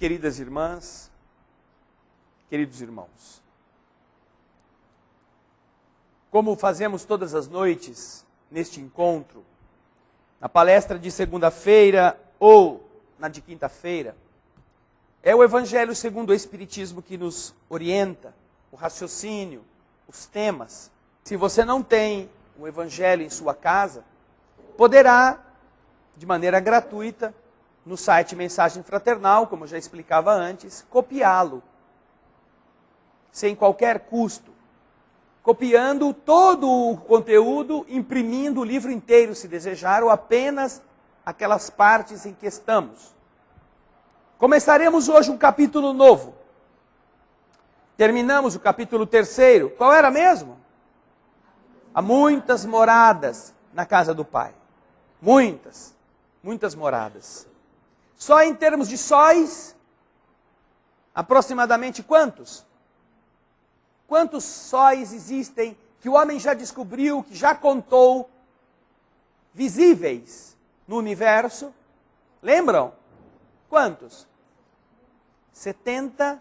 queridas irmãs, queridos irmãos. Como fazemos todas as noites neste encontro, na palestra de segunda-feira ou na de quinta-feira, é o Evangelho segundo o Espiritismo que nos orienta, o raciocínio, os temas. Se você não tem o Evangelho em sua casa, poderá, de maneira gratuita, no site Mensagem Fraternal, como eu já explicava antes, copiá-lo, sem qualquer custo. Copiando todo o conteúdo, imprimindo o livro inteiro, se desejar, ou apenas aquelas partes em que estamos. Começaremos hoje um capítulo novo. Terminamos o capítulo 3º. Qual era mesmo? Há muitas moradas na casa do Pai. Muitas moradas. Só em termos de sóis, aproximadamente quantos? Quantos sóis existem que o homem já descobriu, que já contou, visíveis no universo? Lembram? Quantos? 70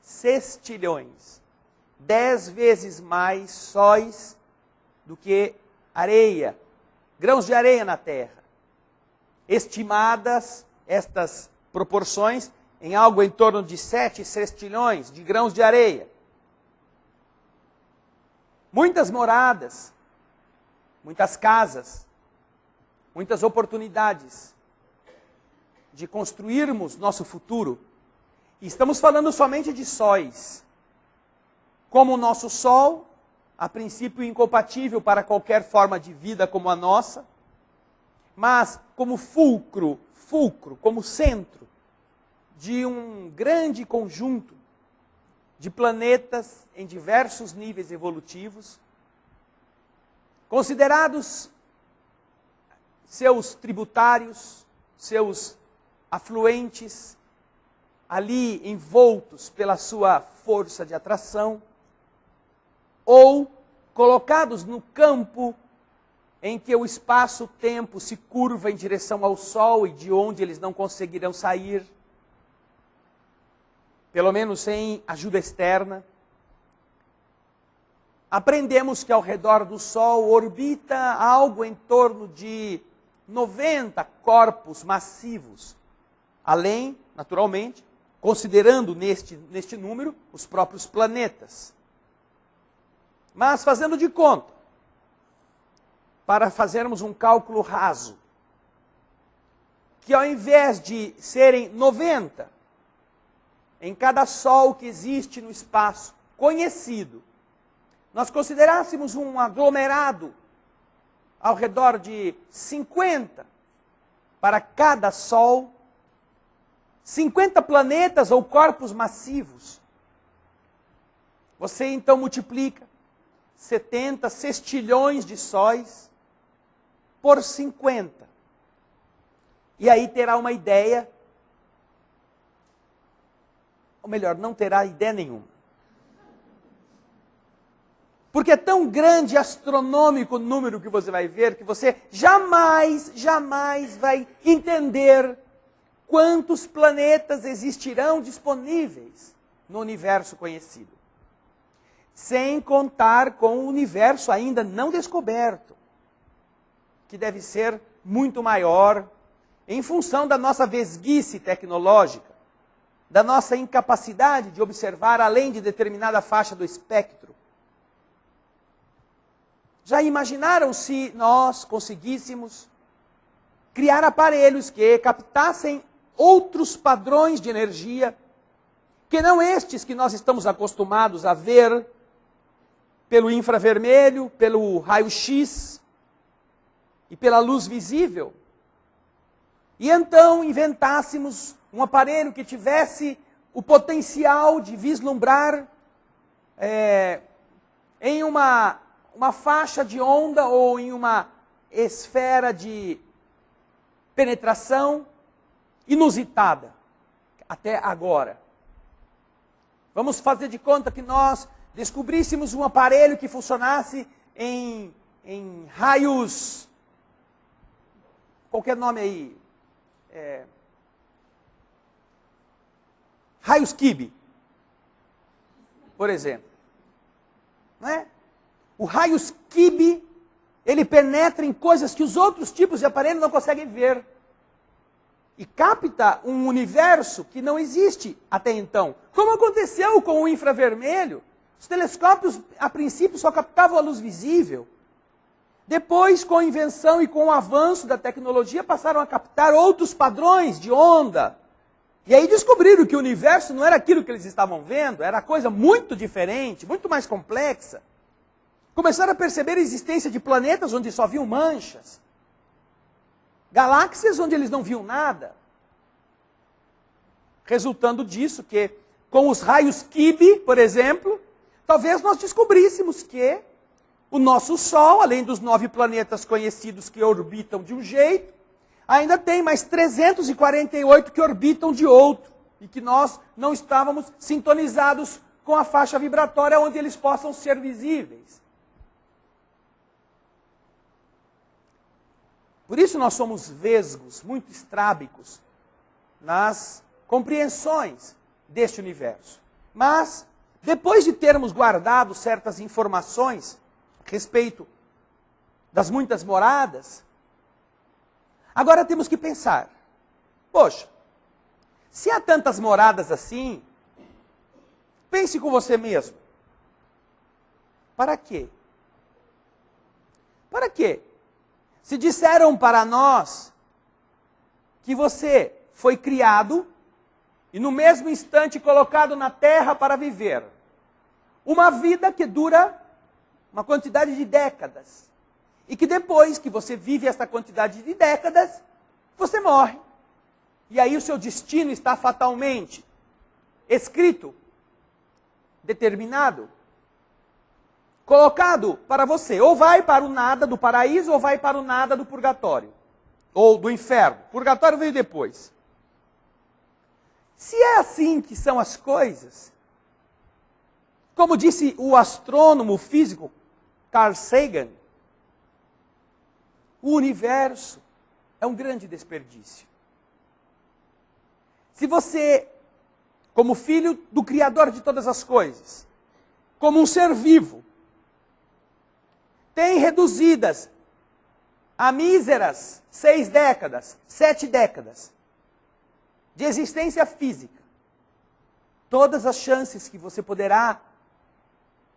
sextilhões. 10 vezes mais sóis do que areia, grãos de areia na Terra. Estimadas estas proporções em algo em torno de 7 sextilhões de grãos de areia. Muitas moradas, muitas casas, muitas oportunidades de construirmos nosso futuro. E estamos falando somente de sóis. Como o nosso Sol, a princípio incompatível para qualquer forma de vida como a nossa, mas como fulcro, como centro de um grande conjunto de planetas em diversos níveis evolutivos, considerados seus tributários, seus afluentes, ali envoltos pela sua força de atração, ou colocados no campo em que o espaço-tempo se curva em direção ao Sol e de onde eles não conseguirão sair, pelo menos sem ajuda externa. Aprendemos que ao redor do Sol orbita algo em torno de 90 corpos massivos, além, naturalmente, considerando neste número os próprios planetas. Mas fazendo de conta, para fazermos um cálculo raso, que ao invés de serem 90, em cada Sol que existe no espaço conhecido, nós considerássemos um aglomerado ao redor de 50 para cada Sol, 50 planetas ou corpos massivos. Você então multiplica 70 sextilhões de sóis por 50. E aí terá uma ideia, ou melhor, não terá ideia nenhuma. Porque é tão grande e astronômico o número que você vai ver, que você jamais vai entender quantos planetas existirão disponíveis no universo conhecido. Sem contar com o universo ainda não descoberto, que deve ser muito maior, em função da nossa vesguice tecnológica, da nossa incapacidade de observar além de determinada faixa do espectro. Já imaginaram se nós conseguíssemos criar aparelhos que captassem outros padrões de energia, que não estes que nós estamos acostumados a ver pelo infravermelho, pelo raio-x e pela luz visível? E então inventássemos um aparelho que tivesse o potencial de vislumbrar em uma faixa de onda ou em uma esfera de penetração inusitada até agora. Vamos fazer de conta que nós descobríssemos um aparelho que funcionasse em raios, qualquer nome aí, raios Kibe, por exemplo. Não é? O raios Kibe, ele penetra em coisas que os outros tipos de aparelho não conseguem ver. E capta um universo que não existe até então. Como aconteceu com o infravermelho, os telescópios, a princípio, só captavam a luz visível. Depois, com a invenção e com o avanço da tecnologia, passaram a captar outros padrões de onda. E aí descobriram que o universo não era aquilo que eles estavam vendo, era coisa muito diferente, muito mais complexa. Começaram a perceber a existência de planetas onde só viam manchas. Galáxias onde eles não viam nada. Resultando disso que, com os raios Kibe, por exemplo, talvez nós descobríssemos que o nosso Sol, além dos 9 planetas conhecidos que orbitam de um jeito, ainda tem mais 348 que orbitam de outro. E que nós não estávamos sintonizados com a faixa vibratória onde eles possam ser visíveis. Por isso nós somos vesgos, muito estrábicos, nas compreensões deste universo. Mas, depois de termos guardado certas informações a respeito das muitas moradas, agora temos que pensar, poxa, se há tantas moradas assim, pense com você mesmo, para quê? Para quê? Se disseram para nós que você foi criado e no mesmo instante colocado na terra para viver uma vida que dura uma quantidade de décadas. E que depois que você vive essa quantidade de décadas, você morre. E aí o seu destino está fatalmente escrito, determinado, colocado para você. Ou vai para o nada do paraíso, ou vai para o nada do purgatório. Ou do inferno. Purgatório veio depois. Se é assim que são as coisas, como disse o astrônomo físico Carl Sagan, o universo é um grande desperdício. Se você, como filho do Criador de todas as coisas, como um ser vivo, tem reduzidas a míseras 6 décadas, 7 décadas de existência física, todas as chances que você poderá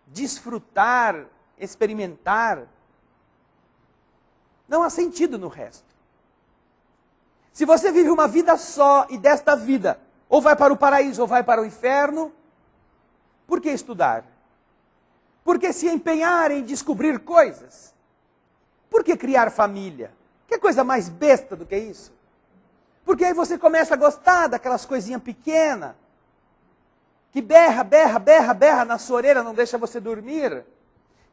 desfrutar, experimentar, não há sentido no resto. Se você vive uma vida só e desta vida, ou vai para o paraíso ou vai para o inferno, por que estudar? Por que se empenhar em descobrir coisas? Por que criar família? Que coisa mais besta do que isso? Porque aí você começa a gostar daquelas coisinhas pequenas, que berra, berra, berra, berra na sua orelha, não deixa você dormir,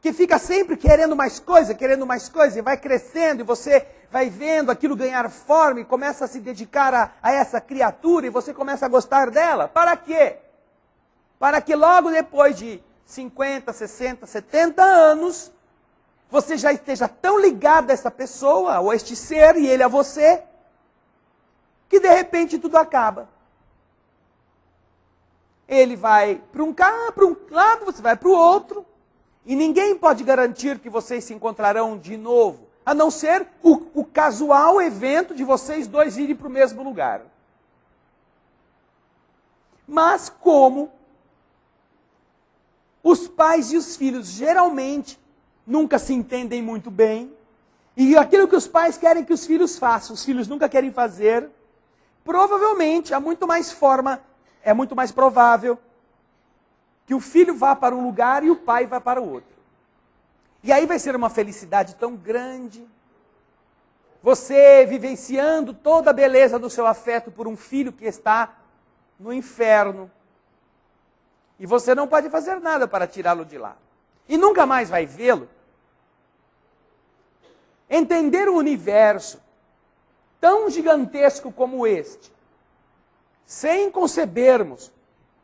que fica sempre querendo mais coisa, e vai crescendo, e você vai vendo aquilo ganhar forma, e começa a se dedicar a essa criatura, e você começa a gostar dela. Para quê? Para que logo depois de 50, 60, 70 anos, você já esteja tão ligado a essa pessoa, ou a este ser, e ele a você, que de repente tudo acaba. Ele vai para um lado, você vai para o outro, e ninguém pode garantir que vocês se encontrarão de novo, a não ser o casual evento de vocês dois irem para o mesmo lugar. Mas como os pais e os filhos geralmente nunca se entendem muito bem, e aquilo que os pais querem que os filhos façam, os filhos nunca querem fazer, provavelmente é muito mais provável que o filho vá para um lugar e o pai vá para o outro. E aí vai ser uma felicidade tão grande, você vivenciando toda a beleza do seu afeto por um filho que está no inferno, e você não pode fazer nada para tirá-lo de lá. E nunca mais vai vê-lo. Entender o universo tão gigantesco como este, sem concebermos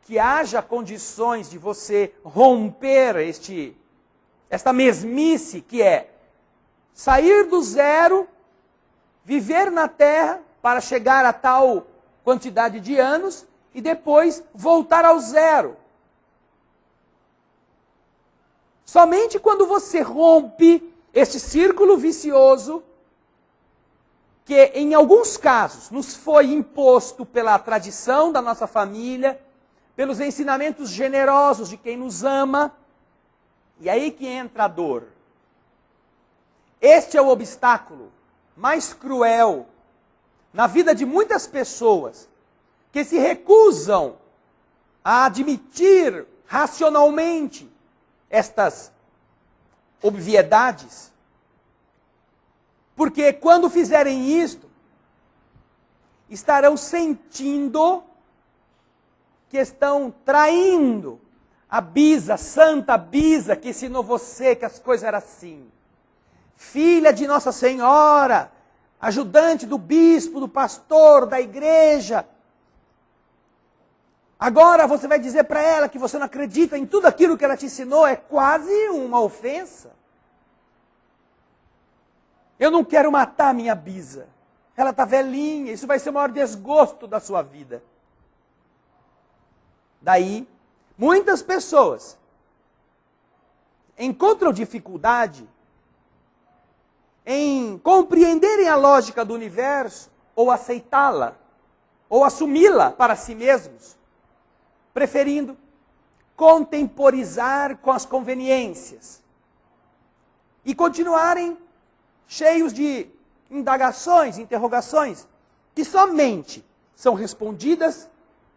que haja condições de você romper esta mesmice que é sair do zero, viver na Terra para chegar a tal quantidade de anos e depois voltar ao zero. Somente quando você rompe este círculo vicioso, que em alguns casos nos foi imposto pela tradição da nossa família, pelos ensinamentos generosos de quem nos ama, e aí que entra a dor. Este é o obstáculo mais cruel na vida de muitas pessoas que se recusam a admitir racionalmente estas obviedades. Porque quando fizerem isto, estarão sentindo que estão traindo a bisa, santa bisa que ensinou você que as coisas eram assim. Filha de Nossa Senhora, ajudante do bispo, do pastor, da igreja. Agora você vai dizer para ela que você não acredita em tudo aquilo que ela te ensinou, é quase uma ofensa. Eu não quero matar minha bisa. Ela está velhinha, isso vai ser o maior desgosto da sua vida. Daí, muitas pessoas encontram dificuldade em compreenderem a lógica do universo, ou aceitá-la, ou assumi-la para si mesmos, preferindo contemporizar com as conveniências e continuarem cheios de indagações, interrogações, que somente são respondidas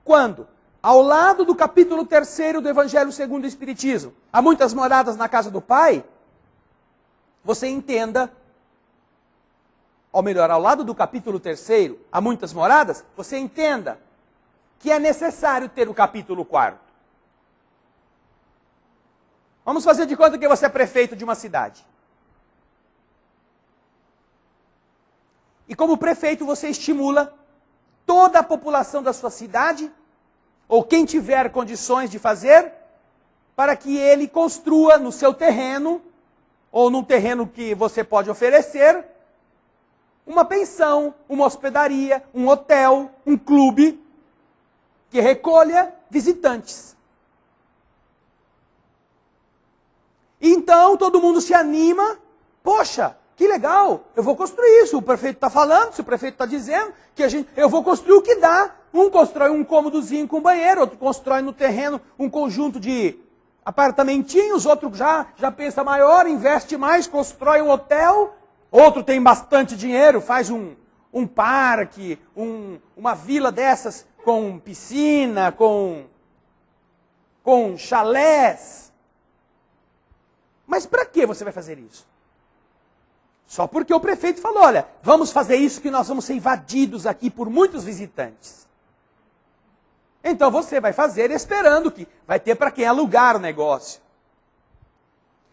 quando, ao lado do capítulo 3º do Evangelho segundo o Espiritismo, há muitas moradas na casa do Pai, você entenda, ou melhor, ao lado do capítulo 3º, há muitas moradas, você entenda que é necessário ter o capítulo 4º. Vamos fazer de conta que você é prefeito de uma cidade. E como prefeito você estimula toda a população da sua cidade, ou quem tiver condições de fazer, para que ele construa no seu terreno, ou num terreno que você pode oferecer, uma pensão, uma hospedaria, um hotel, um clube, que recolha visitantes. E então todo mundo se anima, poxa, que legal, eu vou construir isso, o prefeito está falando, se o prefeito está dizendo, eu vou construir o que dá. Um constrói um cômodozinho com banheiro, outro constrói no terreno um conjunto de apartamentinhos, outro já pensa maior, investe mais, constrói um hotel, outro tem bastante dinheiro, faz um parque, uma vila dessas com piscina, com chalés. Mas para que você vai fazer isso? Só porque o prefeito falou, olha, vamos fazer isso que nós vamos ser invadidos aqui por muitos visitantes. Então você vai fazer esperando que vai ter para quem alugar o negócio.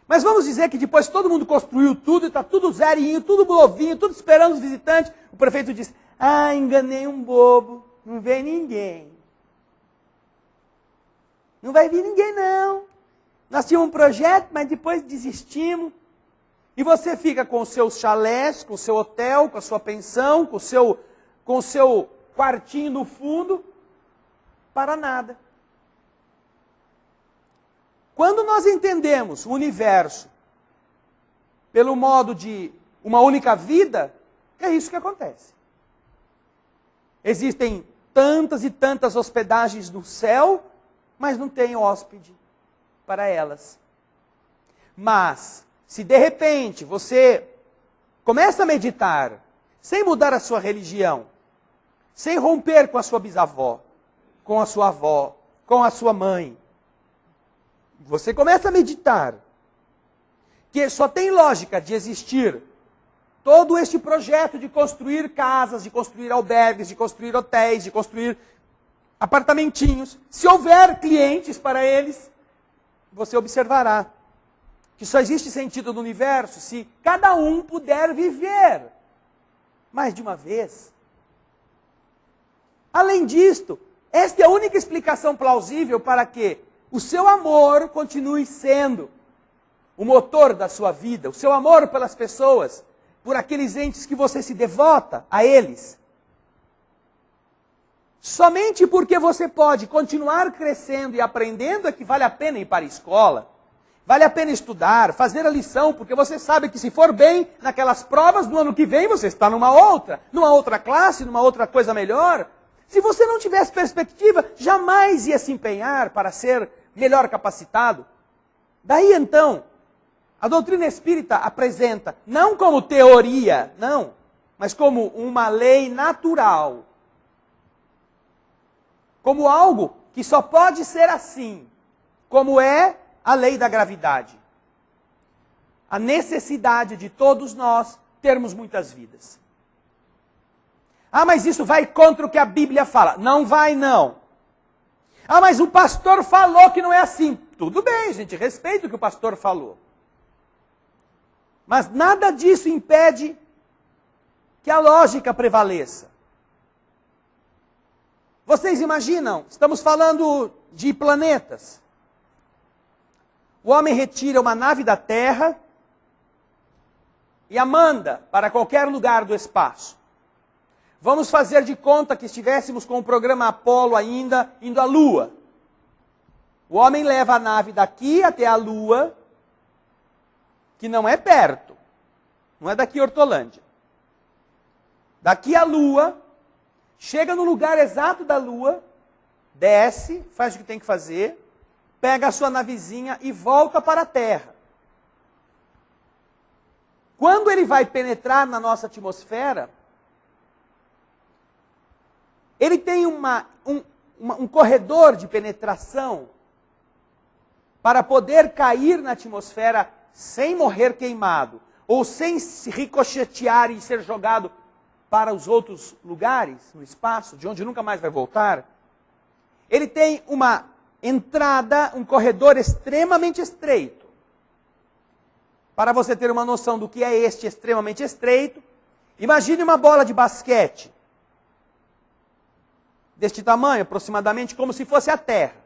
Mas vamos dizer que depois todo mundo construiu tudo, e está tudo zerinho, tudo novinho, tudo esperando os visitantes. O prefeito diz, enganei um bobo, não veio ninguém. Não vai vir ninguém não. Nós tínhamos um projeto, mas depois desistimos. E você fica com os seus chalés, com o seu hotel, com a sua pensão, com o seu quartinho no fundo, para nada. Quando nós entendemos o universo pelo modo de uma única vida, é isso que acontece. Existem tantas e tantas hospedagens no céu, mas não tem hóspede para elas. Mas, se de repente você começa a meditar, sem mudar a sua religião, sem romper com a sua bisavó, com a sua avó, com a sua mãe, você começa a meditar, que só tem lógica de existir todo este projeto de construir casas, de construir albergues, de construir hotéis, de construir apartamentinhos. Se houver clientes para eles, você observará que só existe sentido no universo se cada um puder viver mais de uma vez. Além disto, esta é a única explicação plausível para que o seu amor continue sendo o motor da sua vida, o seu amor pelas pessoas, por aqueles entes que você se devota a eles. Somente porque você pode continuar crescendo e aprendendo é que vale a pena ir para a escola. Vale a pena estudar, fazer a lição, porque você sabe que se for bem naquelas provas, no ano que vem você está numa outra classe, numa outra coisa melhor. Se você não tivesse perspectiva, jamais ia se empenhar para ser melhor capacitado. Daí então, a doutrina espírita apresenta, não como teoria, não, mas como uma lei natural. Como algo que só pode ser assim, como é a lei da gravidade. A necessidade de todos nós termos muitas vidas. Ah, mas isso vai contra o que a Bíblia fala. Não vai, não. Ah, mas o pastor falou que não é assim. Tudo bem, gente, respeito o que o pastor falou. Mas nada disso impede que a lógica prevaleça. Vocês imaginam, estamos falando de planetas. O homem retira uma nave da Terra e a manda para qualquer lugar do espaço. Vamos fazer de conta que estivéssemos com o programa Apolo ainda indo à Lua. O homem leva a nave daqui até a Lua, que não é perto, não é daqui a Hortolândia. Daqui à Lua, chega no lugar exato da Lua, desce, faz o que tem que fazer, pega a sua navezinha e volta para a Terra. Quando ele vai penetrar na nossa atmosfera, ele tem um corredor de penetração para poder cair na atmosfera sem morrer queimado, ou sem se ricochetear e ser jogado para os outros lugares no espaço, de onde nunca mais vai voltar. Ele tem uma entrada, um corredor extremamente estreito. Para você ter uma noção do que é este extremamente estreito, imagine uma bola de basquete, deste tamanho, aproximadamente, como se fosse a Terra.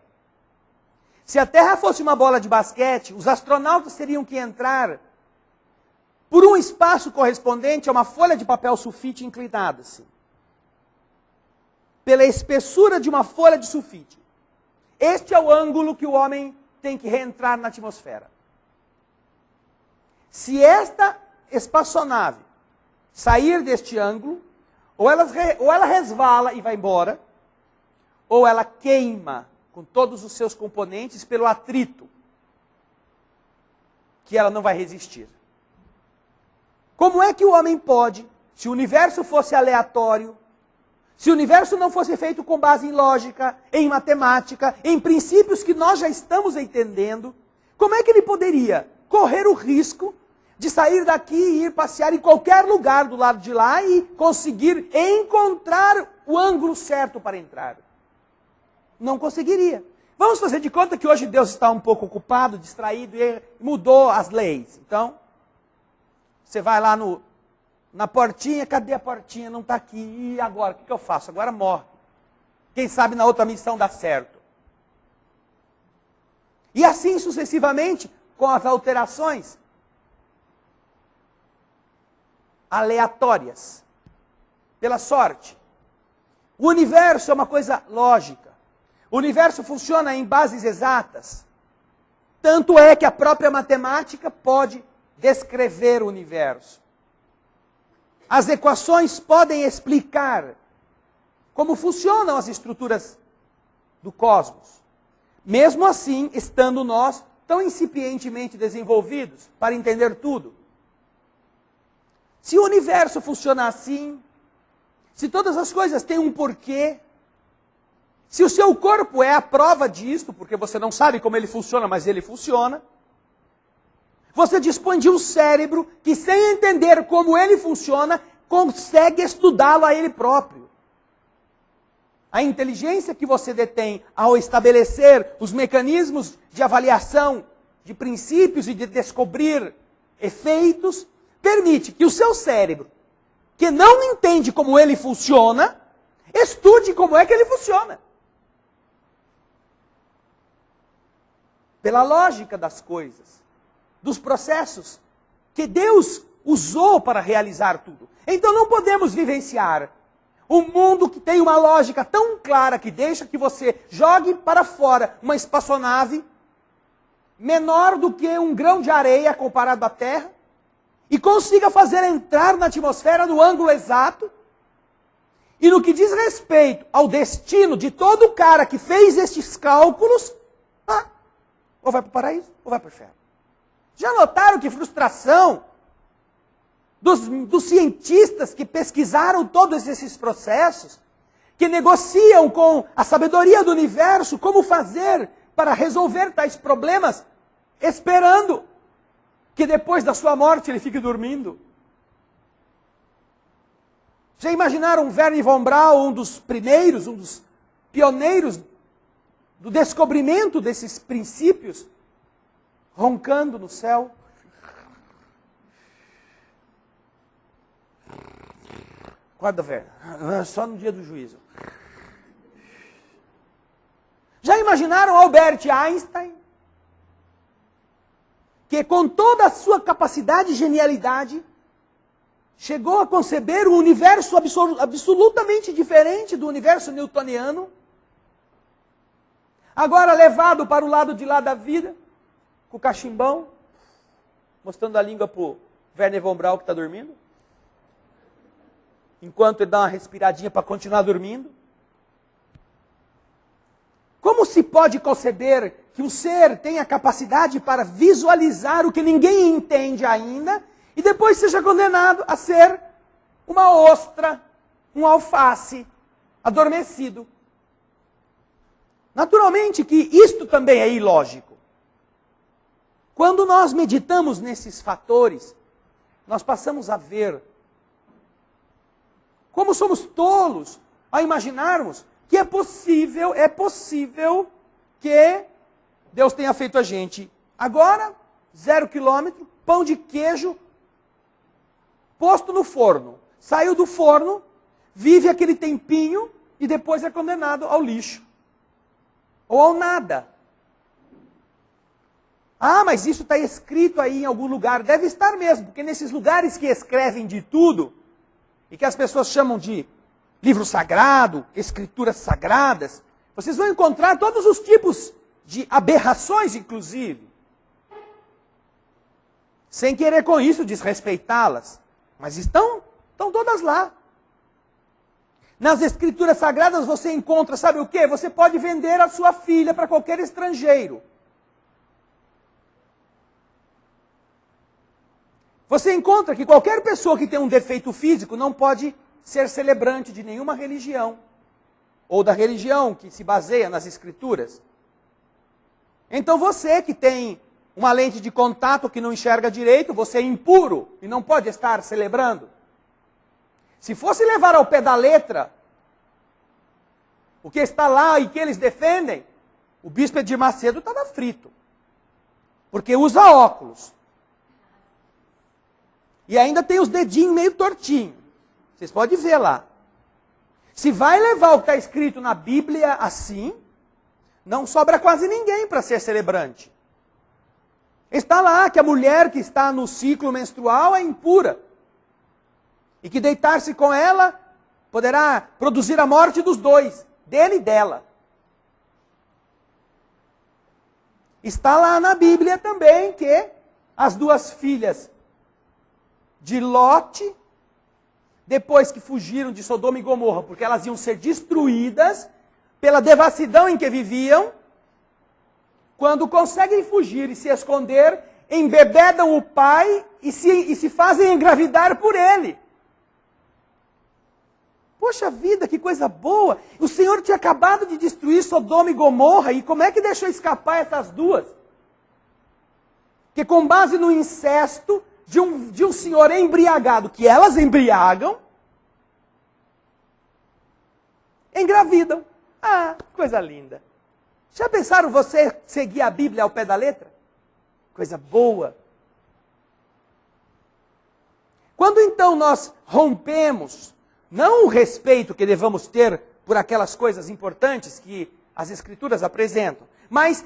Se a Terra fosse uma bola de basquete, os astronautas teriam que entrar por um espaço correspondente a uma folha de papel sulfite inclinada, assim. Pela espessura de uma folha de sulfite. Este é o ângulo que o homem tem que reentrar na atmosfera. Se esta espaçonave sair deste ângulo, ou ela resvala e vai embora, ou ela queima com todos os seus componentes pelo atrito, que ela não vai resistir. Como é que o homem pode, se o universo fosse aleatório, se o universo não fosse feito com base em lógica, em matemática, em princípios que nós já estamos entendendo, como é que ele poderia correr o risco de sair daqui e ir passear em qualquer lugar do lado de lá e conseguir encontrar o ângulo certo para entrar? Não conseguiria. Vamos fazer de conta que hoje Deus está um pouco ocupado, distraído e mudou as leis. Então, você vai lá na portinha, cadê a portinha? Não está aqui. E agora? O que eu faço? Agora morre. Quem sabe na outra missão dá certo. E assim sucessivamente, com as alterações aleatórias, pela sorte. O universo é uma coisa lógica. O universo funciona em bases exatas. Tanto é que a própria matemática pode descrever o universo. As equações podem explicar como funcionam as estruturas do cosmos. Mesmo assim, estando nós tão incipientemente desenvolvidos para entender tudo. Se o universo funciona assim, se todas as coisas têm um porquê, se o seu corpo é a prova disto, porque você não sabe como ele funciona, mas ele funciona, você dispõe de um cérebro que, sem entender como ele funciona, consegue estudá-lo a ele próprio. A inteligência que você detém ao estabelecer os mecanismos de avaliação de princípios e de descobrir efeitos, permite que o seu cérebro, que não entende como ele funciona, estude como é que ele funciona. Pela lógica das coisas, dos processos que Deus usou para realizar tudo. Então não podemos vivenciar Um mundo que tem uma lógica tão clara que deixa que você jogue para fora uma espaçonave menor do que um grão de areia comparado à Terra e consiga fazer entrar na atmosfera no ângulo exato. E no que diz respeito ao destino de todo cara que fez estes cálculos, ou vai para o paraíso ou vai para o inferno. Já notaram que frustração dos cientistas que pesquisaram todos esses processos, que negociam com a sabedoria do universo como fazer para resolver tais problemas, esperando que depois da sua morte ele fique dormindo? Já imaginaram Wernher von Braun, um dos primeiros, um dos pioneiros do descobrimento desses princípios, roncando no céu? Acorda, Werner, só no dia do juízo. Já imaginaram Albert Einstein? Que com toda a sua capacidade e genialidade, chegou a conceber um universo absolutamente diferente do universo newtoniano, agora levado para o lado de lá da vida, com o cachimbão, mostrando a língua para o Wernher von Braun que está dormindo, enquanto ele dá uma respiradinha para continuar dormindo. Como se pode conceber que um ser tenha capacidade para visualizar o que ninguém entende ainda e depois seja condenado a ser uma ostra, um alface adormecido? Naturalmente que isto também é ilógico. Quando nós meditamos nesses fatores, nós passamos a ver como somos tolos a imaginarmos que é possível que Deus tenha feito a gente agora, 0 quilômetro, pão de queijo, posto no forno. Saiu do forno, vive aquele tempinho e depois é condenado ao lixo. Ou ao nada. Mas isso está escrito aí em algum lugar. Deve estar mesmo, porque nesses lugares que escrevem de tudo, e que as pessoas chamam de livro sagrado, escrituras sagradas, vocês vão encontrar todos os tipos de aberrações, inclusive. Sem querer com isso desrespeitá-las. Mas estão todas lá. Nas escrituras sagradas você encontra, sabe o quê? Você pode vender a sua filha para qualquer estrangeiro. Você encontra que qualquer pessoa que tem um defeito físico não pode ser celebrante de nenhuma religião, ou da religião que se baseia nas escrituras. Então você que tem uma lente de contato que não enxerga direito, você é impuro e não pode estar celebrando. Se fosse levar ao pé da letra o que está lá e que eles defendem, o bispo Edir Macedo estava frito. Porque usa óculos. E ainda tem os dedinhos meio tortinhos. Vocês podem ver lá. Se vai levar o que está escrito na Bíblia assim, não sobra quase ninguém para ser celebrante. Está lá que a mulher que está no ciclo menstrual é impura. E que deitar-se com ela poderá produzir a morte dos dois, dele e dela. Está lá na Bíblia também que as duas filhas de Lote, depois que fugiram de Sodoma e Gomorra, porque elas iam ser destruídas pela devassidão em que viviam, quando conseguem fugir e se esconder, embebedam o pai e se fazem engravidar por ele. Poxa vida, que coisa boa! O Senhor tinha acabado de destruir Sodoma e Gomorra, e como é que deixou escapar essas duas? Que com base no incesto de um senhor embriagado, que elas embriagam, engravidam. Coisa linda. Já pensaram você seguir a Bíblia ao pé da letra? Coisa boa. Quando então nós rompemos, não o respeito que devamos ter por aquelas coisas importantes que as Escrituras apresentam, mas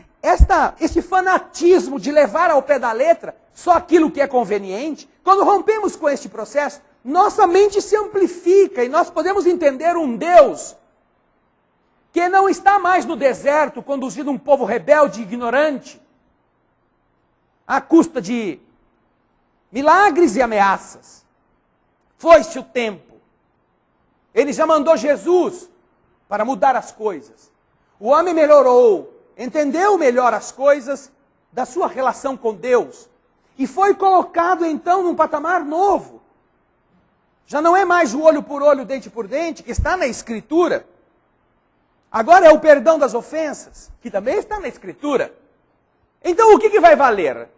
este fanatismo de levar ao pé da letra só aquilo que é conveniente, quando rompemos com este processo, nossa mente se amplifica e nós podemos entender um Deus que não está mais no deserto conduzindo um povo rebelde e ignorante, à custa de milagres e ameaças. Foi-se o tempo. Ele já mandou Jesus para mudar as coisas. O homem melhorou, entendeu melhor as coisas da sua relação com Deus e foi colocado então num patamar novo. Já não é mais o olho por olho, dente por dente, que está na Escritura. Agora é o perdão das ofensas, que também está na Escritura. Então o que vai valer?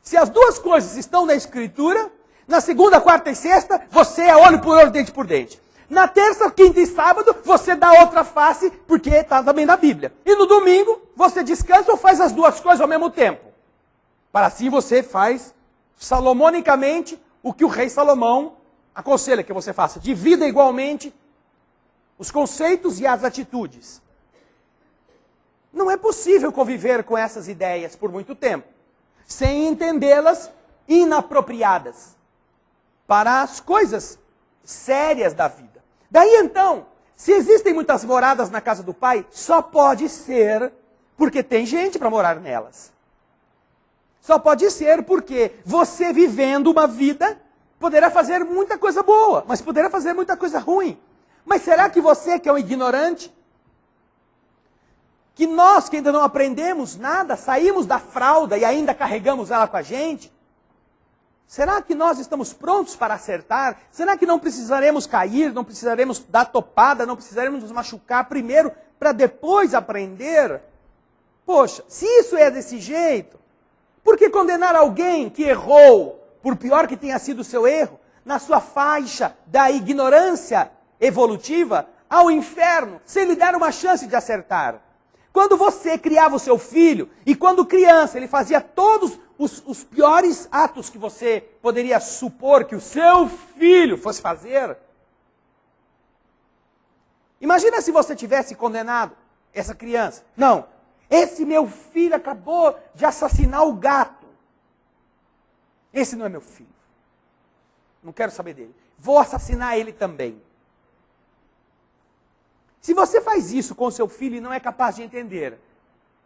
Se as duas coisas estão na Escritura, na segunda, quarta e sexta, você é olho por olho, dente por dente. Na terça, quinta e sábado, você dá outra face, porque está também na Bíblia. E no domingo, você descansa ou faz as duas coisas ao mesmo tempo. Para assim você faz, salomonicamente, o que o rei Salomão aconselha que você faça. Divida igualmente os conceitos e as atitudes. Não é possível conviver com essas ideias por muito tempo, sem entendê-las inapropriadas para as coisas sérias da vida. Daí então, se existem muitas moradas na casa do Pai, só pode ser porque tem gente para morar nelas. Só pode ser porque você vivendo uma vida poderá fazer muita coisa boa, mas poderá fazer muita coisa ruim. Mas será que você que é um ignorante, que nós que ainda não aprendemos nada, saímos da fralda e ainda carregamos ela com a gente, será que nós estamos prontos para acertar? Será que não precisaremos cair, não precisaremos dar topada, não precisaremos nos machucar primeiro para depois aprender? Poxa, se isso é desse jeito, por que condenar alguém que errou, por pior que tenha sido o seu erro, na sua faixa da ignorância evolutiva, ao inferno, sem lhe dar uma chance de acertar? Quando você criava o seu filho, e quando criança ele fazia todos os piores atos que você poderia supor que o seu filho fosse fazer, imagina se você tivesse condenado essa criança. Não, esse meu filho acabou de assassinar o gato. Esse não é meu filho. Não quero saber dele. Vou assassinar ele também. Se você faz isso com o seu filho e não é capaz de entender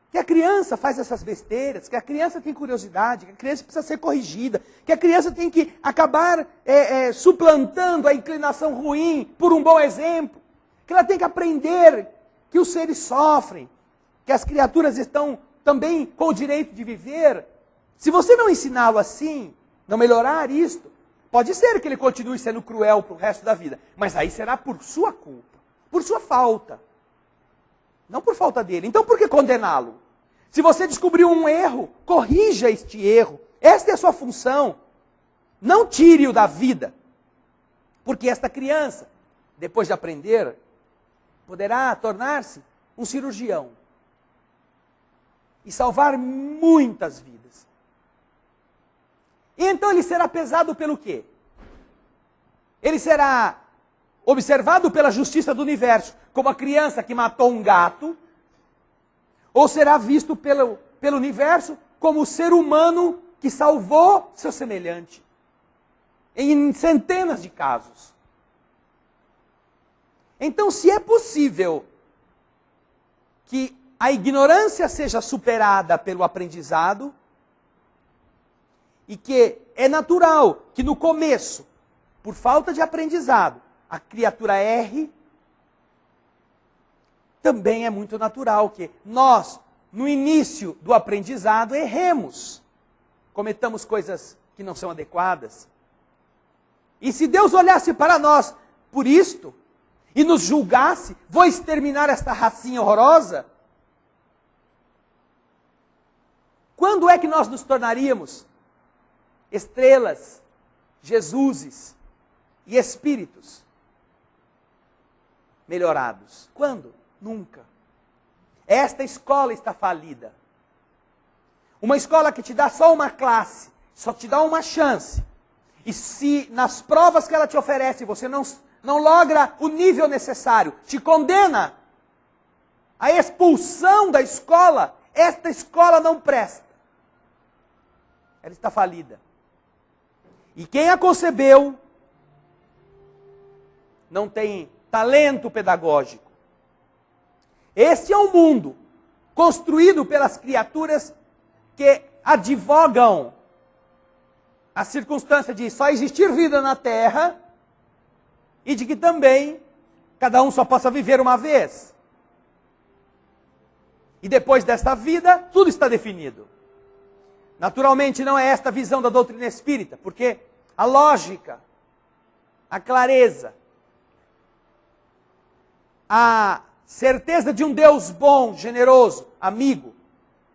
que a criança faz essas besteiras, que a criança tem curiosidade, que a criança precisa ser corrigida, que a criança tem que acabar suplantando a inclinação ruim por um bom exemplo, que ela tem que aprender que os seres sofrem, que as criaturas estão também com o direito de viver. Se você não ensiná-lo assim, não melhorar isto, pode ser que ele continue sendo cruel para o resto da vida, mas aí será por sua culpa, por sua falta, não por falta dele. Então por que condená-lo? Se você descobriu um erro, corrija este erro. Esta é a sua função. Não tire-o da vida, porque esta criança, depois de aprender, poderá tornar-se um cirurgião e salvar muitas vidas. E então ele será pesado pelo quê? Ele será observado pela justiça do universo como a criança que matou um gato, ou será visto pelo universo como o ser humano que salvou seu semelhante, em centenas de casos. Então, se é possível que a ignorância seja superada pelo aprendizado, e que é natural que no começo, por falta de aprendizado, a criatura erre, também é muito natural que nós, no início do aprendizado, erremos, cometamos coisas que não são adequadas. E se Deus olhasse para nós por isto, e nos julgasse, vou exterminar esta racinha horrorosa, quando é que nós nos tornaríamos estrelas, Jesuses e espíritos melhorados? Quando? Nunca. Esta escola está falida. Uma escola que te dá só uma classe, só te dá uma chance. E se nas provas que ela te oferece você não logra o nível necessário, te condena à expulsão da escola, esta escola não presta. Ela está falida. E quem a concebeu não tem talento pedagógico. Este é um mundo construído pelas criaturas que advogam a circunstância de só existir vida na Terra e de que também cada um só possa viver uma vez. E depois desta vida, tudo está definido. Naturalmente não é esta a visão da doutrina espírita, porque a lógica, a clareza, a certeza de um Deus bom, generoso, amigo,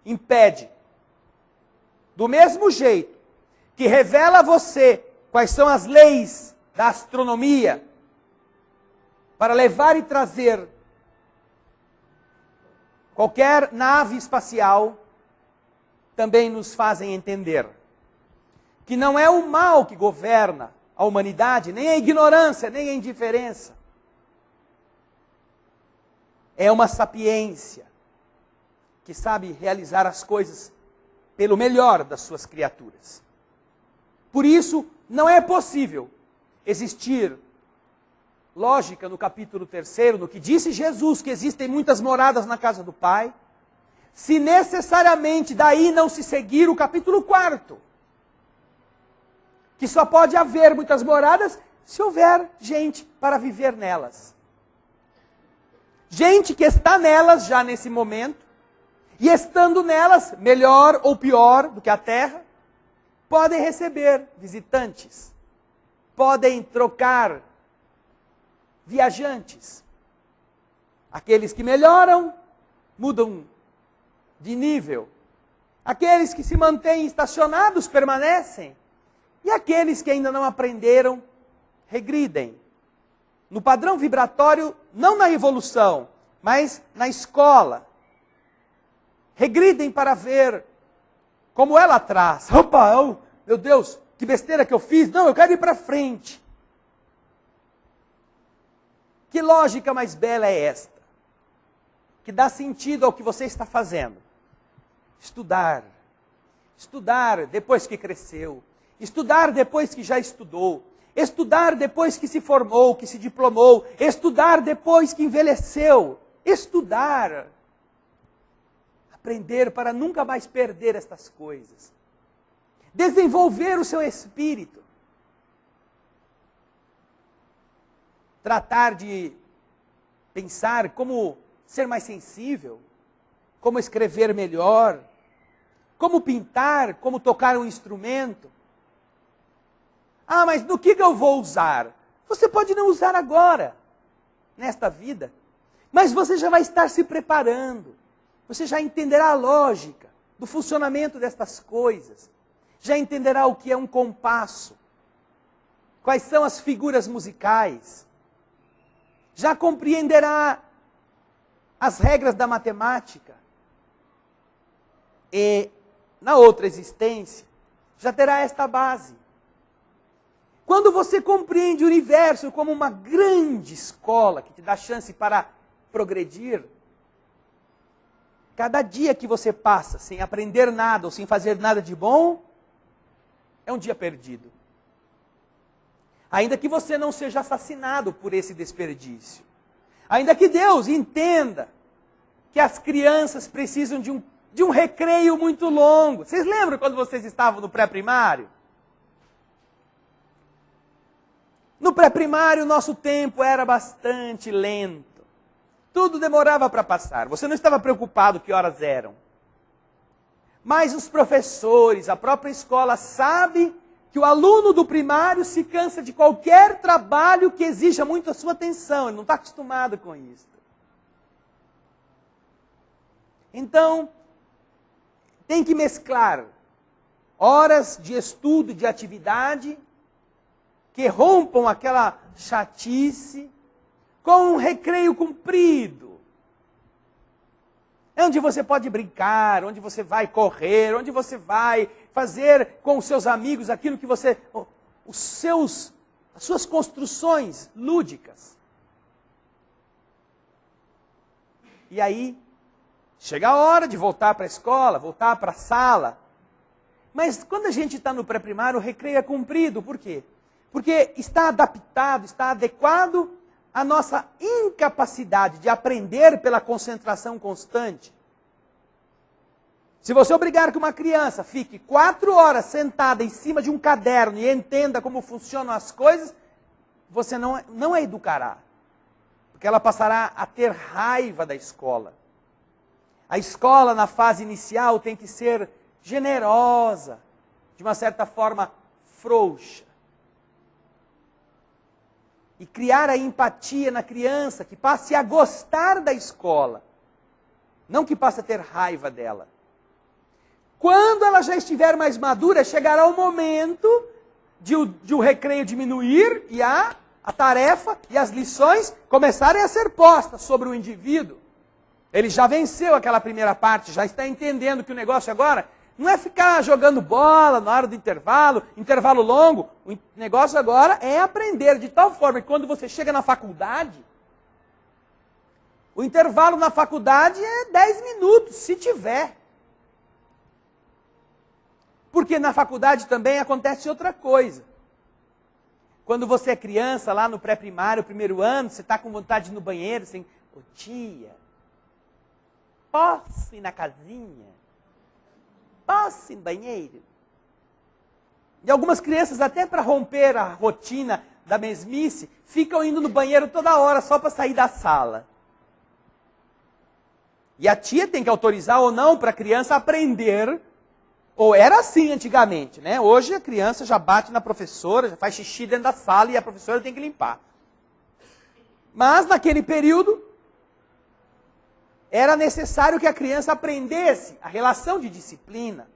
impede. Do mesmo jeito que revela a você quais são as leis da astronomia, para levar e trazer qualquer nave espacial, também nos fazem entender que não é o mal que governa a humanidade, nem a ignorância, nem a indiferença. É uma sapiência que sabe realizar as coisas pelo melhor das suas criaturas. Por isso, não é possível existir lógica no capítulo 3, no que disse Jesus, que existem muitas moradas na casa do Pai, se necessariamente daí não se seguir o capítulo 4, que só pode haver muitas moradas se houver gente para viver nelas. Gente que está nelas já nesse momento, e estando nelas, melhor ou pior do que a terra, podem receber visitantes, podem trocar viajantes. Aqueles que melhoram, mudam de nível. Aqueles que se mantêm estacionados, permanecem. E aqueles que ainda não aprenderam, regridem. No padrão vibratório, não na evolução, mas na escola. Regridem para ver como ela traz. Opa, oh, meu Deus, que besteira que eu fiz. Não, eu quero ir para frente. Que lógica mais bela é esta? Que dá sentido ao que você está fazendo. Estudar. Estudar depois que cresceu. Estudar depois que já estudou. Estudar depois que se formou, que se diplomou. Estudar depois que envelheceu. Estudar. Aprender para nunca mais perder estas coisas. Desenvolver o seu espírito. Tratar de pensar como ser mais sensível, como escrever melhor, como pintar, como tocar um instrumento. Ah, mas no que eu vou usar? Você pode não usar agora, nesta vida, mas você já vai estar se preparando. Você já entenderá a lógica do funcionamento destas coisas. Já entenderá o que é um compasso. Quais são as figuras musicais. Já compreenderá as regras da matemática. E na outra existência, já terá esta base. Quando você compreende o universo como uma grande escola que te dá chance para progredir, cada dia que você passa sem aprender nada ou sem fazer nada de bom, é um dia perdido. Ainda que você não seja assassinado por esse desperdício. Ainda que Deus entenda que as crianças precisam de um recreio muito longo. Vocês lembram quando vocês estavam no pré-primário? No pré-primário, o nosso tempo era bastante lento. Tudo demorava para passar. Você não estava preocupado que horas eram. Mas os professores, a própria escola sabe que o aluno do primário se cansa de qualquer trabalho que exija muito a sua atenção. Ele não está acostumado com isso. Então, tem que mesclar horas de estudo, de atividade, que rompam aquela chatice, com um recreio comprido. É onde você pode brincar, onde você vai correr, onde você vai fazer com os seus amigos aquilo que você... as suas construções lúdicas. E aí, chega a hora de voltar para a escola, voltar para a sala. Mas quando a gente está no pré-primário, o recreio é cumprido. Por quê? Porque está adaptado, está adequado à nossa incapacidade de aprender pela concentração constante. Se você obrigar que uma criança fique 4 horas sentada em cima de um caderno e entenda como funcionam as coisas, você não a educará. Porque ela passará a ter raiva da escola. A escola, na fase inicial, tem que ser generosa, de uma certa forma frouxa. E criar a empatia na criança, que passe a gostar da escola, não que passe a ter raiva dela. Quando ela já estiver mais madura, chegará o momento de o recreio diminuir e a tarefa e as lições começarem a ser postas sobre o indivíduo. Ele já venceu aquela primeira parte, já está entendendo que o negócio agora não é ficar jogando bola na hora do intervalo longo. O negócio agora é aprender de tal forma que quando você chega na faculdade, o intervalo na faculdade é 10 minutos, se tiver. Porque na faculdade também acontece outra coisa. Quando você é criança, lá no pré-primário, primeiro ano, você está com vontade de ir no banheiro, assim, ô tia, posso ir na casinha? Posso ir no banheiro? E algumas crianças, até para romper a rotina da mesmice, ficam indo no banheiro toda hora, só para sair da sala. E a tia tem que autorizar ou não para a criança aprender. Ou era assim antigamente, né? Hoje a criança já bate na professora, já faz xixi dentro da sala e a professora tem que limpar. Mas naquele período, era necessário que a criança aprendesse a relação de disciplina,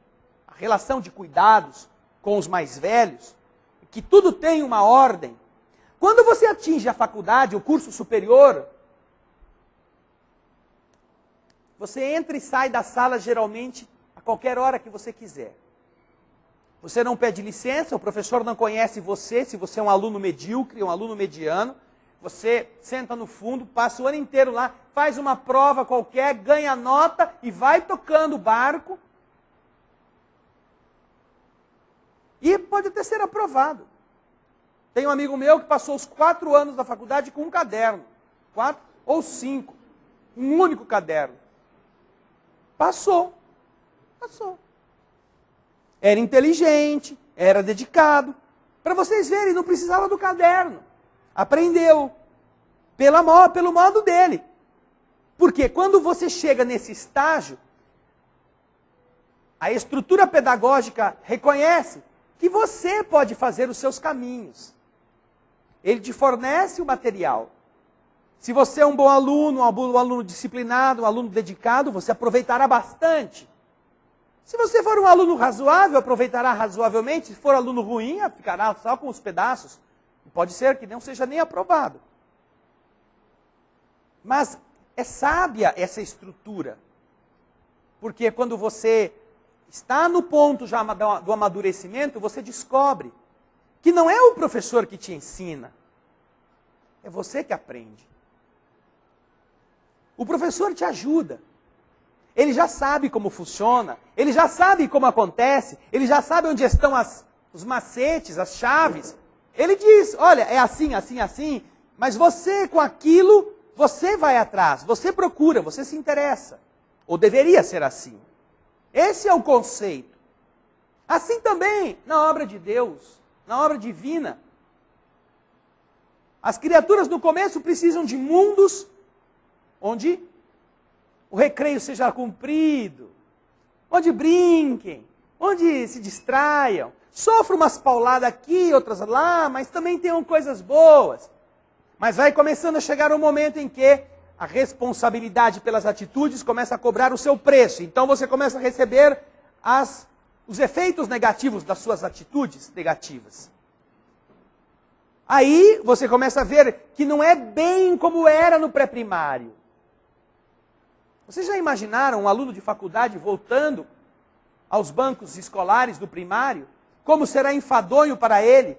a relação de cuidados com os mais velhos, que tudo tem uma ordem. Quando você atinge a faculdade, o curso superior, você entra e sai da sala geralmente a qualquer hora que você quiser. Você não pede licença, o professor não conhece você, se você é um aluno medíocre, um aluno mediano. Você senta no fundo, passa o ano inteiro lá, faz uma prova qualquer, ganha nota e vai tocando o barco. E pode até ser aprovado. Tem um amigo meu que passou os 4 anos da faculdade com um caderno. 4 ou 5. Um único caderno. Passou. Era inteligente, era dedicado. Para vocês verem, não precisava do caderno. Aprendeu. Pelo modo dele. Porque quando você chega nesse estágio, a estrutura pedagógica reconhece que você pode fazer os seus caminhos. Ele te fornece o material. Se você é um bom aluno, um aluno disciplinado, um aluno dedicado, você aproveitará bastante. Se você for um aluno razoável, aproveitará razoavelmente. Se for aluno ruim, ficará só com os pedaços. Pode ser que não seja nem aprovado. Mas é sábia essa estrutura. Porque quando você está no ponto já do amadurecimento, você descobre que não é o professor que te ensina. É você que aprende. O professor te ajuda. Ele já sabe como funciona, ele já sabe como acontece, ele já sabe onde estão os macetes, as chaves. Ele diz, olha, é assim, assim, assim, mas você com aquilo, você vai atrás, você procura, você se interessa. Ou deveria ser assim. Esse é o conceito. Assim também na obra de Deus, na obra divina. As criaturas no começo precisam de mundos onde o recreio seja cumprido, onde brinquem, onde se distraiam, sofram umas pauladas aqui, outras lá, mas também tenham coisas boas. Mas vai começando a chegar um momento em que a responsabilidade pelas atitudes começa a cobrar o seu preço. Então você começa a receber os efeitos negativos das suas atitudes negativas. Aí você começa a ver que não é bem como era no pré-primário. Vocês já imaginaram um aluno de faculdade voltando aos bancos escolares do primário? Como será enfadonho para ele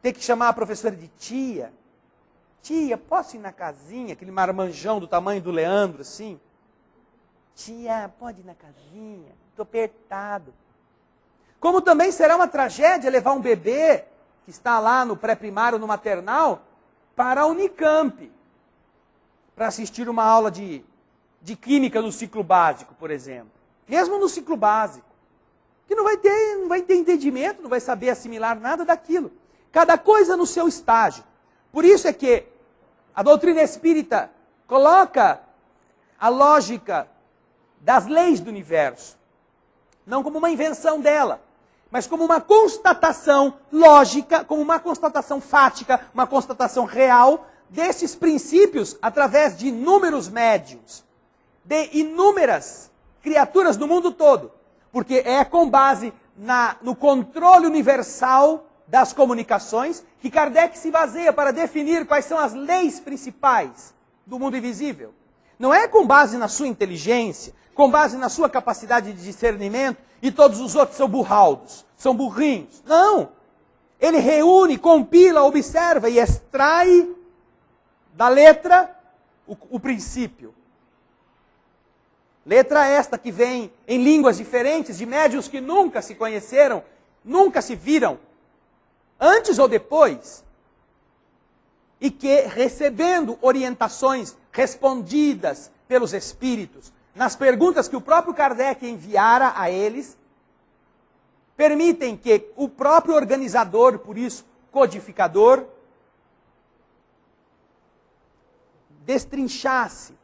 ter que chamar a professora de tia? Tia, posso ir na casinha? Aquele marmanjão do tamanho do Leandro, assim. Tia, pode ir na casinha? Estou apertado. Como também será uma tragédia levar um bebê que está lá no pré-primário, no maternal, para a Unicamp, para assistir uma aula de química no ciclo básico, por exemplo. Mesmo no ciclo básico. Que não vai ter entendimento, não vai saber assimilar nada daquilo. Cada coisa no seu estágio. Por isso é que a doutrina espírita coloca a lógica das leis do universo, não como uma invenção dela, mas como uma constatação lógica, como uma constatação fática, uma constatação real desses princípios através de inúmeros médiuns, de inúmeras criaturas do mundo todo, porque é com base no controle universal das comunicações que Kardec se baseia para definir quais são as leis principais do mundo invisível. Não é com base na sua inteligência, com base na sua capacidade de discernimento, e todos os outros são burraldos, são burrinhos. Não! Ele reúne, compila, observa e extrai da letra o princípio. Letra esta que vem em línguas diferentes, de médiuns que nunca se conheceram, nunca se viram, antes ou depois, e que, recebendo orientações respondidas pelos espíritos, nas perguntas que o próprio Kardec enviara a eles, permitem que o próprio organizador, por isso, codificador, destrinchasse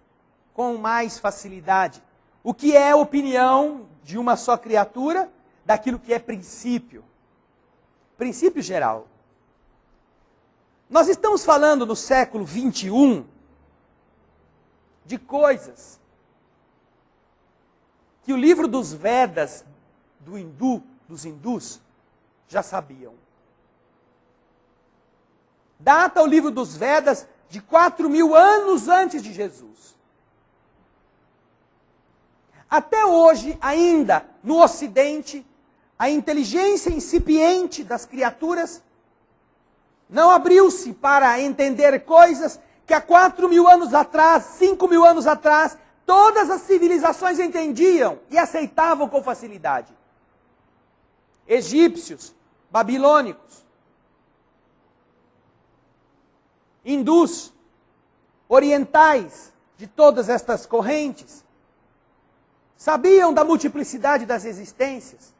com mais facilidade o que é opinião de uma só criatura daquilo que é princípio. Princípio geral. Nós estamos falando no século 21 de coisas que o livro dos Vedas dos hindus já sabiam. Data o livro dos Vedas de 4.000 anos antes de Jesus. Até hoje, ainda, no Ocidente, a inteligência incipiente das criaturas não abriu-se para entender coisas que há 4.000 anos atrás, 5.000 anos atrás, todas as civilizações entendiam e aceitavam com facilidade. Egípcios, babilônicos, hindus, orientais, de todas estas correntes, sabiam da multiplicidade das existências.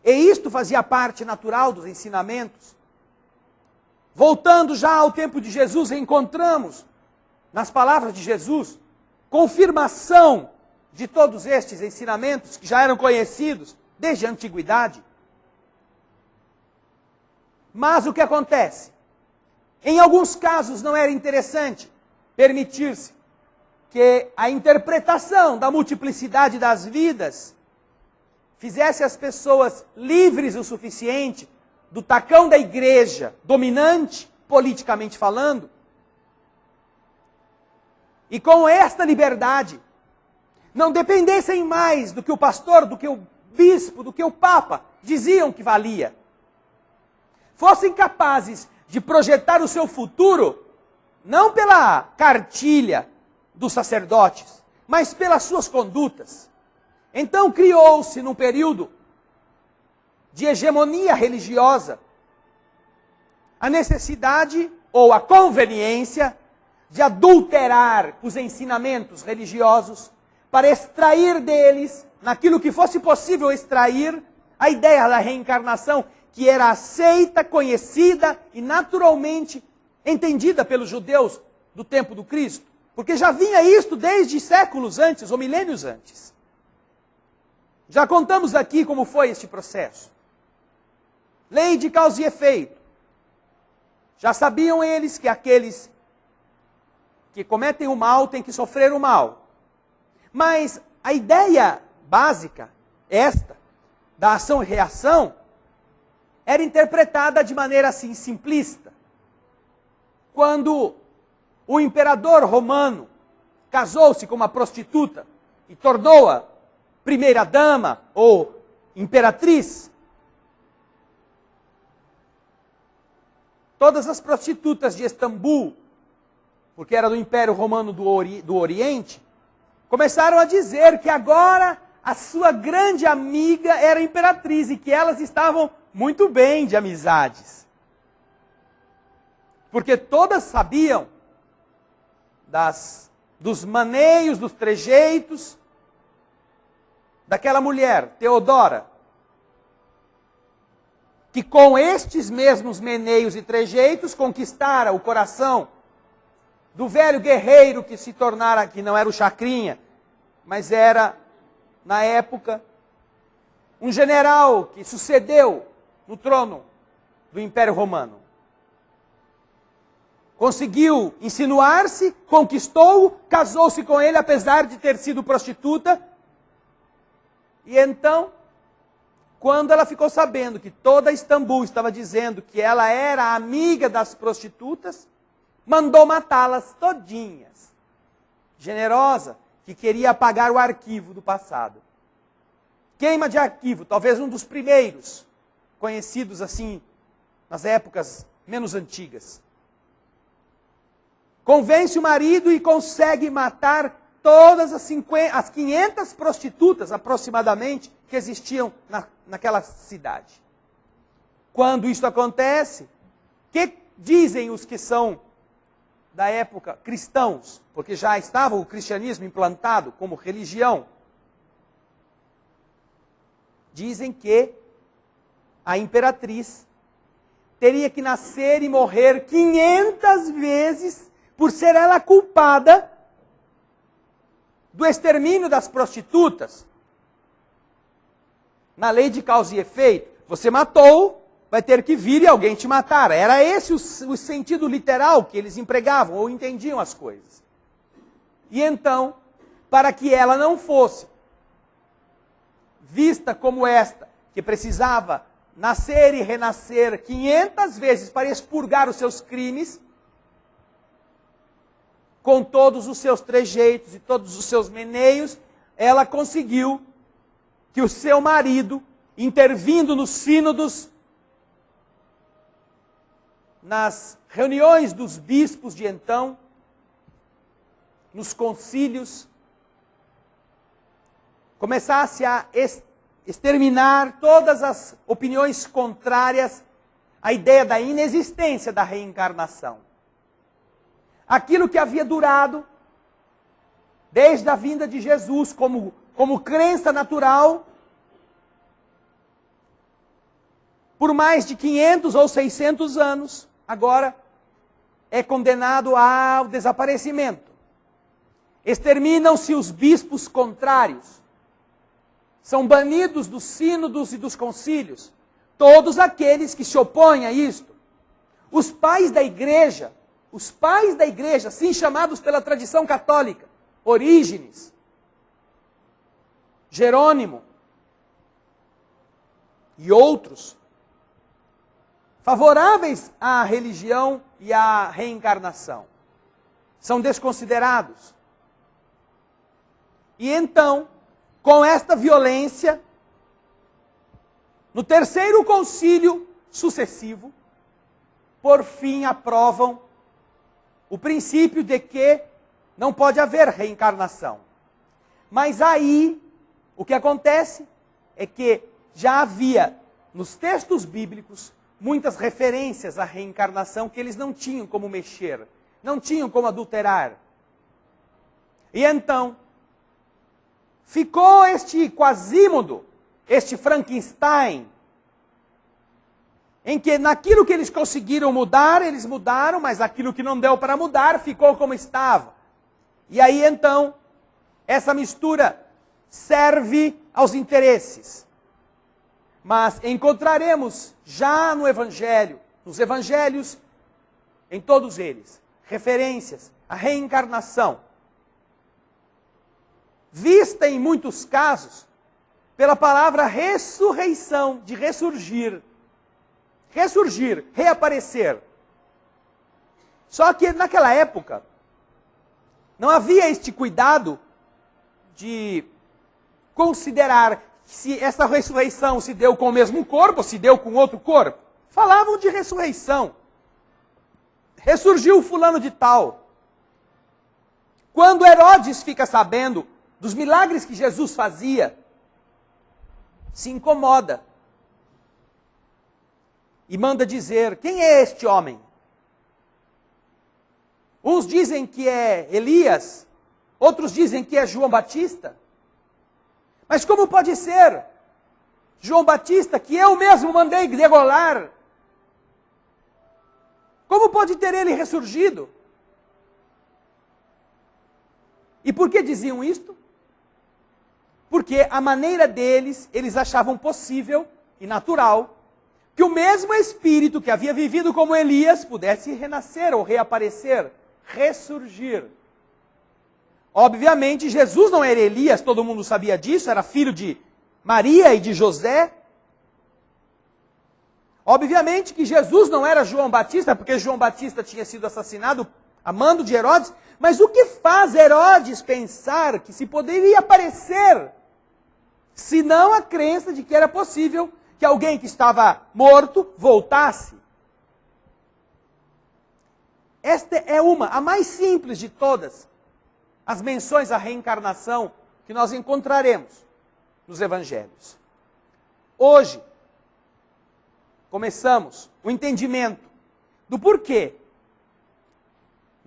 E isto fazia parte natural dos ensinamentos. Voltando já ao tempo de Jesus, encontramos, nas palavras de Jesus, confirmação de todos estes ensinamentos que já eram conhecidos desde a antiguidade. Mas o que acontece? Em alguns casos não era interessante permitir-se que a interpretação da multiplicidade das vidas fizesse as pessoas livres o suficiente do tacão da igreja dominante, politicamente falando, e com esta liberdade não dependessem mais do que o pastor, do que o bispo, do que o papa diziam que valia. Fossem capazes de projetar o seu futuro, não pela cartilha dos sacerdotes, mas pelas suas condutas. Então criou-se, num período de hegemonia religiosa, a necessidade ou a conveniência de adulterar os ensinamentos religiosos para extrair deles, naquilo que fosse possível extrair, a ideia da reencarnação, que era aceita, conhecida e naturalmente entendida pelos judeus do tempo do Cristo. Porque já vinha isto desde séculos antes, ou milênios antes. Já contamos aqui como foi este processo. Lei de causa e efeito. Já sabiam eles que aqueles que cometem o mal têm que sofrer o mal. Mas a ideia básica, esta, da ação e reação, era interpretada de maneira assim, simplista. Quando o imperador romano casou-se com uma prostituta e tornou-a primeira dama ou imperatriz, todas as prostitutas de Istambul, porque era do Império Romano do Oriente, começaram a dizer que agora a sua grande amiga era a imperatriz e que elas estavam muito bem de amizades. Porque todas sabiam dos maneios, dos trejeitos daquela mulher, Teodora, que com estes mesmos meneios e trejeitos conquistara o coração do velho guerreiro que se tornara, que não era o Chacrinha, mas era, na época, um general que sucedeu no trono do Império Romano. Conseguiu insinuar-se, conquistou-o, casou-se com ele, apesar de ter sido prostituta. E então, quando ela ficou sabendo que toda Istambul estava dizendo que ela era amiga das prostitutas, mandou matá-las todinhas. Generosa, que queria apagar o arquivo do passado. Queima de arquivo, talvez um dos primeiros conhecidos assim, nas épocas menos antigas. Convence o marido e consegue matar todas as 500 prostitutas, aproximadamente, que existiam naquela cidade. Quando isso acontece, o que dizem os que são da época cristãos? Porque já estava o cristianismo implantado como religião. Dizem que a imperatriz teria que nascer e morrer 500 vezes por ser ela culpada do extermínio das prostitutas. Na lei de causa e efeito, você matou, vai ter que vir e alguém te matar. Era esse o sentido literal que eles empregavam, ou entendiam as coisas. E então, para que ela não fosse vista como esta, que precisava nascer e renascer 500 vezes para expurgar os seus crimes, com todos os seus trejeitos e todos os seus meneios, ela conseguiu que o seu marido, intervindo nos sínodos, nas reuniões dos bispos de então, nos concílios, começasse a exterminar todas as opiniões contrárias à ideia da inexistência da reencarnação. Aquilo que havia durado desde a vinda de Jesus como crença natural, por mais de 500 ou 600 anos, agora é condenado ao desaparecimento. Exterminam-se os bispos contrários. São banidos dos sínodos e dos concílios todos aqueles que se opõem a isto. Os pais da igreja, assim chamados pela tradição católica, Orígenes, Jerônimo e outros, favoráveis à religião e à reencarnação, são desconsiderados. E então, com esta violência, no terceiro concílio sucessivo, por fim aprovam o princípio de que não pode haver reencarnação. Mas aí, o que acontece é que já havia, nos textos bíblicos, muitas referências à reencarnação que eles não tinham como mexer, não tinham como adulterar. E então, ficou este Quasímodo, este Frankenstein, em que naquilo que eles conseguiram mudar, eles mudaram, mas aquilo que não deu para mudar, ficou como estava. E aí então, essa mistura serve aos interesses. Mas encontraremos já no Evangelho, nos Evangelhos, em todos eles, referências à reencarnação, vista em muitos casos pela palavra ressurreição, de ressurgir. Ressurgir, reaparecer. Só que naquela época, não havia este cuidado de considerar se essa ressurreição se deu com o mesmo corpo, ou se deu com outro corpo. Falavam de ressurreição. Ressurgiu o fulano de tal. Quando Herodes fica sabendo dos milagres que Jesus fazia, se incomoda e manda dizer: quem é este homem? Uns dizem que é Elias, outros dizem que é João Batista. Mas como pode ser João Batista, que eu mesmo mandei degolar? Como pode ter ele ressurgido? E por que diziam isto? Porque a maneira deles, eles achavam possível e natural que o mesmo Espírito que havia vivido como Elias pudesse renascer ou reaparecer, ressurgir. Obviamente, Jesus não era Elias, todo mundo sabia disso, era filho de Maria e de José. Obviamente que Jesus não era João Batista, porque João Batista tinha sido assassinado a mando de Herodes. Mas o que faz Herodes pensar que se poderia aparecer, senão a crença de que era possível que alguém que estava morto voltasse? Esta é a mais simples de todas as menções à reencarnação que nós encontraremos nos evangelhos. Hoje, começamos o entendimento do porquê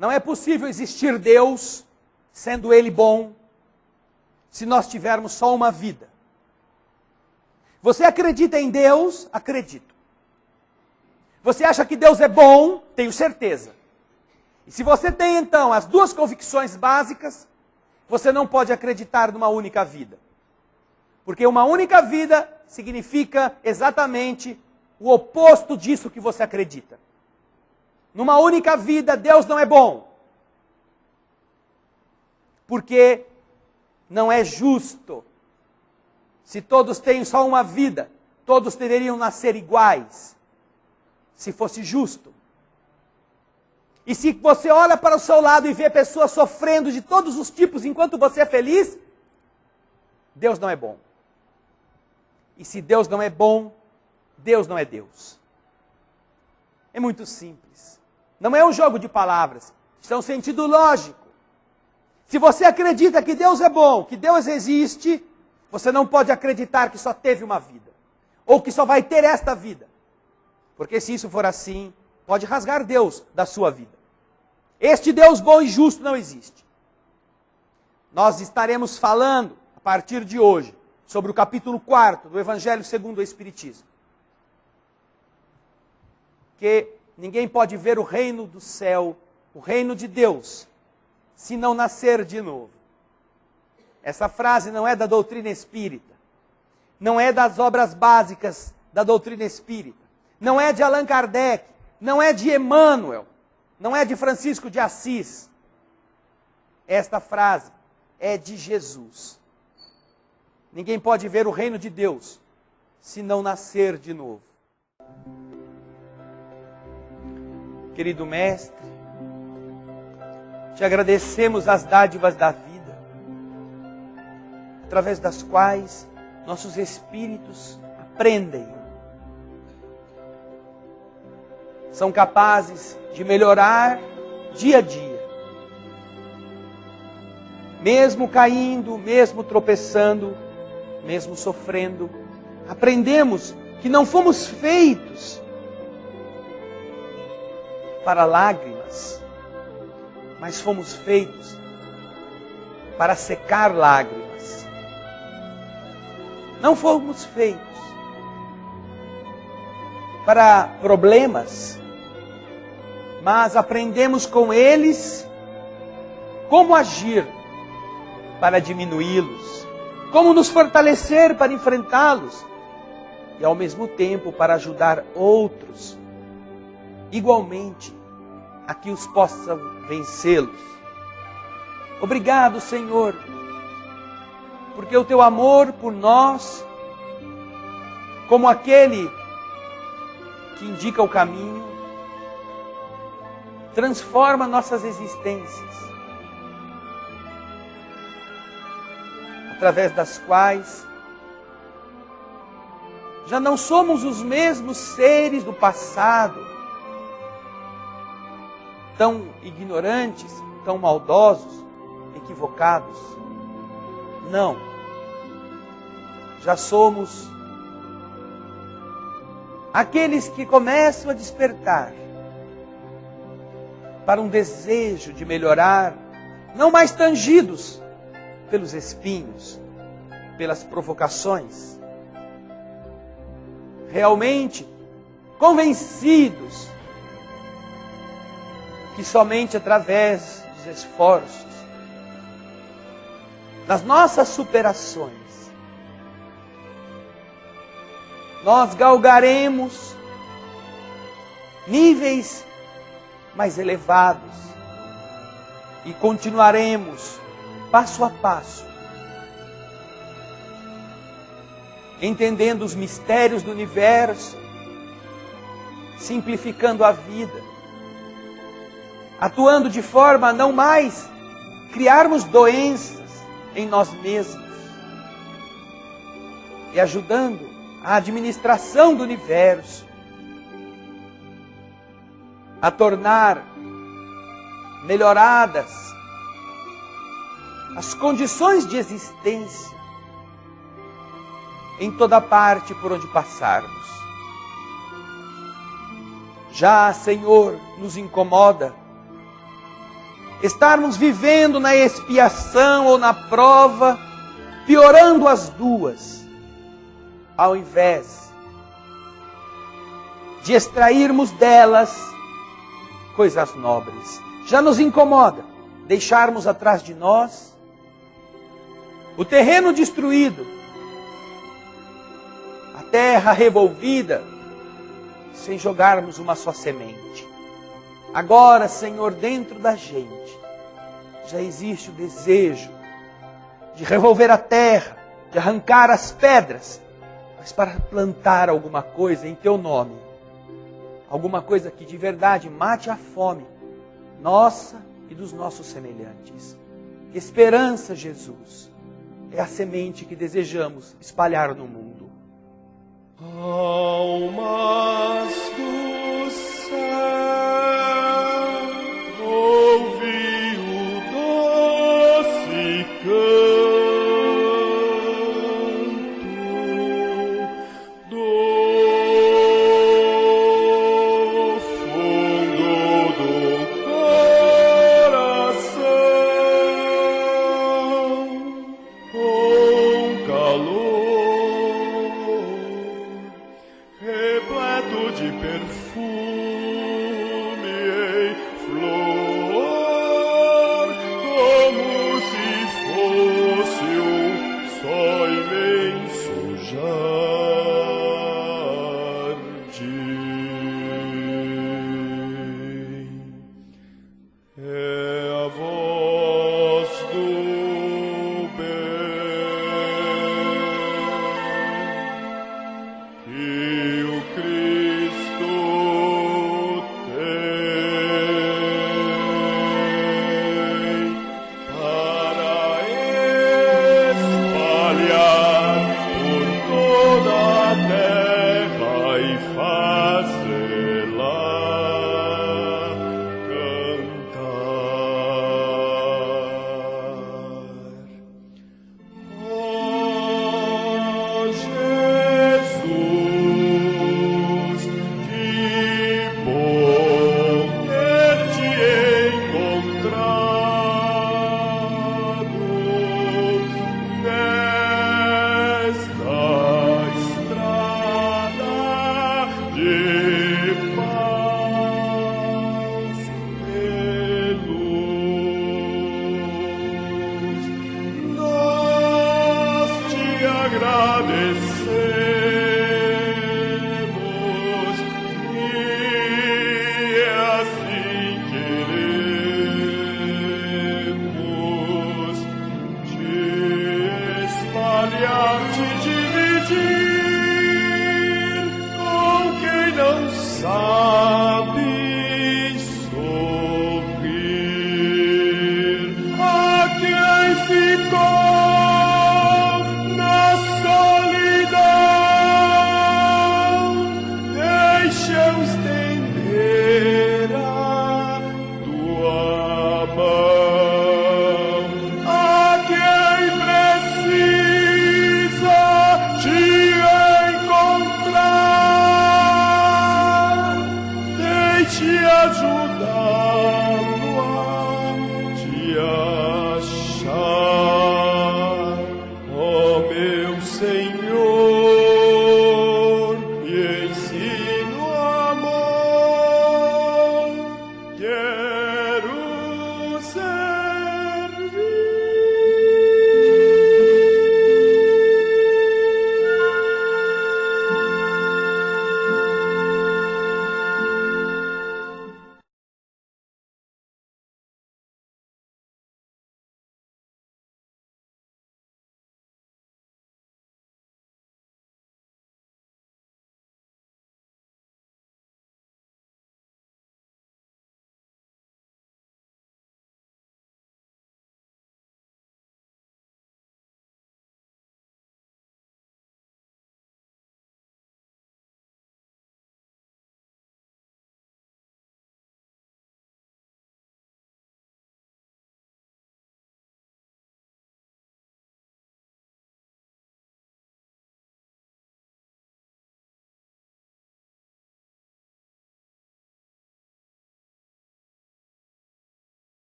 não é possível existir Deus, sendo Ele bom, se nós tivermos só uma vida. Você acredita em Deus? Acredito. Você acha que Deus é bom? Tenho certeza. E se você tem então as duas convicções básicas, você não pode acreditar numa única vida. Porque uma única vida significa exatamente o oposto disso que você acredita. Numa única vida, Deus não é bom. Porque não é justo. Se todos têm só uma vida, todos deveriam nascer iguais. Se fosse justo. E se você olha para o seu lado e vê pessoas sofrendo de todos os tipos enquanto você é feliz, Deus não é bom. E se Deus não é bom, Deus não é Deus. É muito simples. Não é um jogo de palavras. Isso é um sentido lógico. Se você acredita que Deus é bom, que Deus existe, você não pode acreditar que só teve uma vida. Ou que só vai ter esta vida. Porque se isso for assim, pode rasgar Deus da sua vida. Este Deus bom e justo não existe. Nós estaremos falando, a partir de hoje, sobre o capítulo 4 do Evangelho segundo o Espiritismo. Que ninguém pode ver o reino do céu, o reino de Deus, se não nascer de novo. Essa frase não é da doutrina espírita. Não é das obras básicas da doutrina espírita. Não é de Allan Kardec. Não é de Emmanuel. Não é de Francisco de Assis. Esta frase é de Jesus. Ninguém pode ver o reino de Deus se não nascer de novo. Querido Mestre, te agradecemos as dádivas da vida, através das quais nossos espíritos aprendem. São capazes de melhorar dia a dia. Mesmo caindo, mesmo tropeçando, mesmo sofrendo, aprendemos que não fomos feitos para lágrimas, mas fomos feitos para secar lágrimas. Não fomos feitos para problemas, mas aprendemos com eles como agir para diminuí-los, como nos fortalecer para enfrentá-los e ao mesmo tempo para ajudar outros igualmente a que os possam vencê-los. Obrigado, Senhor, porque o teu amor por nós, como aquele que indica o caminho, transforma nossas existências, através das quais já não somos os mesmos seres do passado, tão ignorantes, tão maldosos, equivocados. Não. Já somos aqueles que começam a despertar para um desejo de melhorar, não mais tangidos pelos espinhos, pelas provocações, realmente convencidos que somente através dos esforços, das nossas superações, nós galgaremos níveis mais elevados e continuaremos passo a passo, entendendo os mistérios do universo, simplificando a vida, atuando de forma a não mais criarmos doenças em nós mesmos e ajudando a administração do universo a tornar melhoradas as condições de existência em toda parte por onde passarmos. Já, Senhor, nos incomoda estarmos vivendo na expiação ou na prova, piorando as duas, ao invés de extrairmos delas coisas nobres. Já nos incomoda deixarmos atrás de nós o terreno destruído, a terra revolvida, sem jogarmos uma só semente. Agora, Senhor, dentro da gente, já existe o desejo de revolver a terra, de arrancar as pedras, mas para plantar alguma coisa em Teu nome. Alguma coisa que de verdade mate a fome, nossa e dos nossos semelhantes. Esperança, Jesus, é a semente que desejamos espalhar no mundo. Almas do céu, ouvi o doce canto do fundo do coração, com calor repleto de perfeição. te ajudá-lo a te